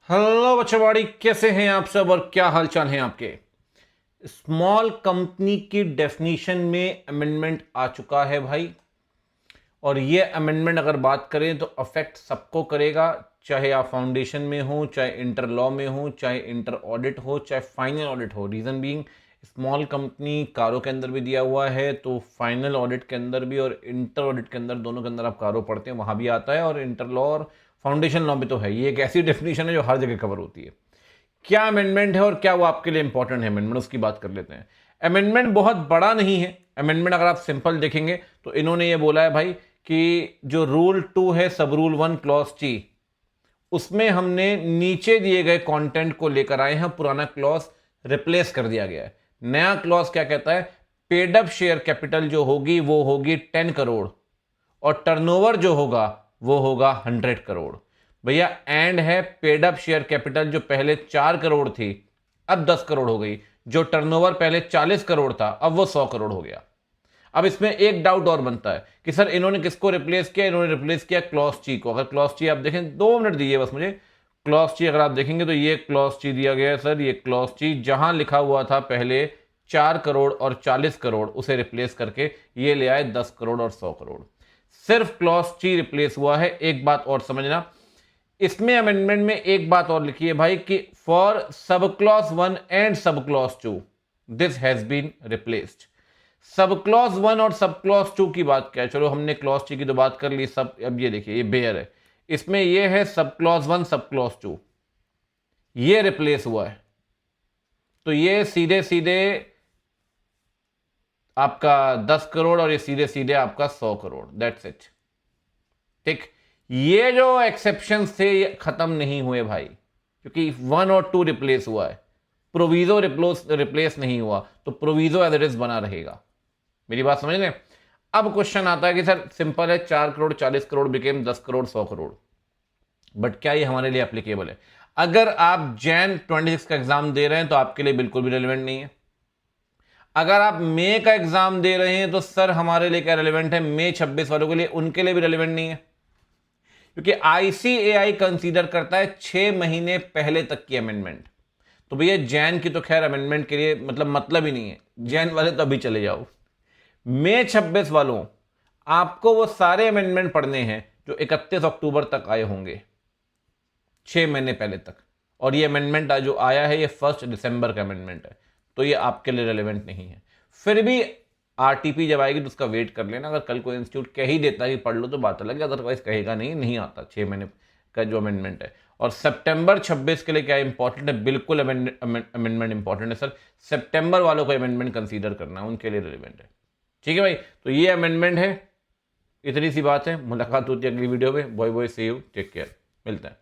Hello बच्चों, कैसे हैं आप सब और क्या हालचाल हैं आपके। स्मॉल कंपनी की डेफिनेशन में अमेंडमेंट आ चुका है भाई। और ये अमेंडमेंट अगर बात करें तो अफेक्ट सबको करेगा, चाहे आप फाउंडेशन में हो, चाहे इंटर लॉ में हो, चाहे इंटर ऑडिट हो, चाहे फाइनल ऑडिट हो। रीज़न बीइंग स्मॉल कंपनी कारों के अंदर भी दिया हुआ है, तो फाइनल ऑडिट के अंदर भी और इंटर ऑडिट के अंदर, दोनों के अंदर आप कारों पढ़ते हैं वहाँ भी आता है, और इंटर लॉ और फाउंडेशन लॉ में तो है। ये एक ऐसी डेफिनेशन है जो हर जगह कवर होती है। क्या अमेंडमेंट है और क्या वो आपके लिए इंपॉर्टेंट है अमेंडमेंट, उसकी बात कर लेते हैं। अमेंडमेंट बहुत बड़ा नहीं है। अमेंडमेंट अगर आप सिंपल देखेंगे तो इन्होंने ये बोला है भाई कि जो रूल 2 है सब रूल 1 क्लॉज टी, उसमें हमने नीचे दिए गए कंटेंट को लेकर आए हैं, पुराना क्लॉज रिप्लेस कर दिया गया है। नया क्लॉज क्या कहता है, पेड अप शेयर कैपिटल जो होगी वो होगी 10 करोड़ और टर्नओवर जो होगा वो होगा 100 करोड़। भैया एंड है, पेड अप शेयर कैपिटल जो पहले 4 करोड़ थी अब 10 करोड़ हो गई, जो टर्नओवर पहले 40 करोड़ था अब वो 100 करोड़ हो गया। अब इसमें एक डाउट और बनता है कि सर इन्होंने किसको रिप्लेस किया, इन्होंने रिप्लेस किया क्लॉज टी को। अगर क्लॉज टी आप देखें, 2 मिनट दीजिए बस मुझे। क्लॉज टी अगर आप देखेंगे तो ये क्लॉज टी दिया गया है सर, ये क्लॉज टी जहां लिखा हुआ था पहले 4 करोड़ और 40 करोड़, उसे रिप्लेस करके ये ले आए 10 करोड़ और 100 करोड़। सिर्फ क्लॉज टी रिप्लेस हुआ है। एक बात और समझना, इसमें अमेंडमेंट में एक बात और लिखी है भाई कि for sub clause 1 and sub clause 2 this has been replaced. Sub clause 1 और सब क्लॉज 2 की बात क्या है, चलो हमने क्लॉज 2 की तो बात कर ली। सब, अब ये देखिए ये बेयर है, इसमें ये है सब क्लॉज 1 सब क्लॉज 2, ये रिप्लेस हुआ है। तो ये सीधे सीधे आपका 10 करोड़ और ये सीधे सीधे आपका 100 करोड़, दैट्स इट। ठीक, ये जो एक्सेप्शन थे ये खत्म नहीं हुए भाई, क्योंकि 1 और 2 रिप्लेस हुआ है, प्रोविजो रिप्लेस नहीं हुआ, तो प्रोविजो एज इट इज बना रहेगा। मेरी बात समझ लें। अब क्वेश्चन आता है कि सर सिंपल है, 4 करोड़ 40 करोड़ बिकेम 10 करोड़ 100 करोड़, बट क्या ये हमारे लिए एप्लीकेबल है? अगर आप जैन 26 का एग्जाम दे रहे हैं तो आपके लिए बिल्कुल भी रेलिवेंट नहीं है। अगर आप मई का एग्जाम दे रहे हैं तो सर हमारे लिए क्या रेलिवेंट है, मई 26 वालों के लिए, उनके लिए भी रेलिवेंट नहीं है, क्योंकि आईसीएआई कंसीडर करता है 6 महीने पहले तक की अमेंडमेंट। तो भैया जैन की तो खैर अमेंडमेंट के लिए मतलब ही नहीं है, जैन वाले तो अभी चले जाओ। मई 26 वालों, आपको वो सारे अमेंडमेंट पढ़ने हैं जो 31 अक्टूबर तक आए होंगे, 6 महीने पहले तक। और ये अमेंडमेंट जो आया है ये 1 दिसंबर का अमेंडमेंट है, तो ये आपके लिए रेलिवेंट नहीं है। फिर भी आरटीपी जब आएगी तो उसका वेट कर लेना। अगर कल कोई इंस्टीट्यूट कह ही देता है कि पढ़ लो तो बात अलग है, अदरवाइज कहेगा नहीं, नहीं आता 6 महीने का जो अमेंडमेंट है। और सितंबर 26 के लिए क्या इंपॉर्टेंट है, बिल्कुल अमेंडमेंट इंपॉर्टेंट है सर। सितंबर वालों को अमेंडमेंट कंसीडर करना है, उनके लिए रिलेवेंट है। ठीक है भाई, तो ये अमेंडमेंट है, इतनी सी बात है। मुलाकात होती है अगली वीडियो में। Bye bye, see you, take care, मिलते हैं।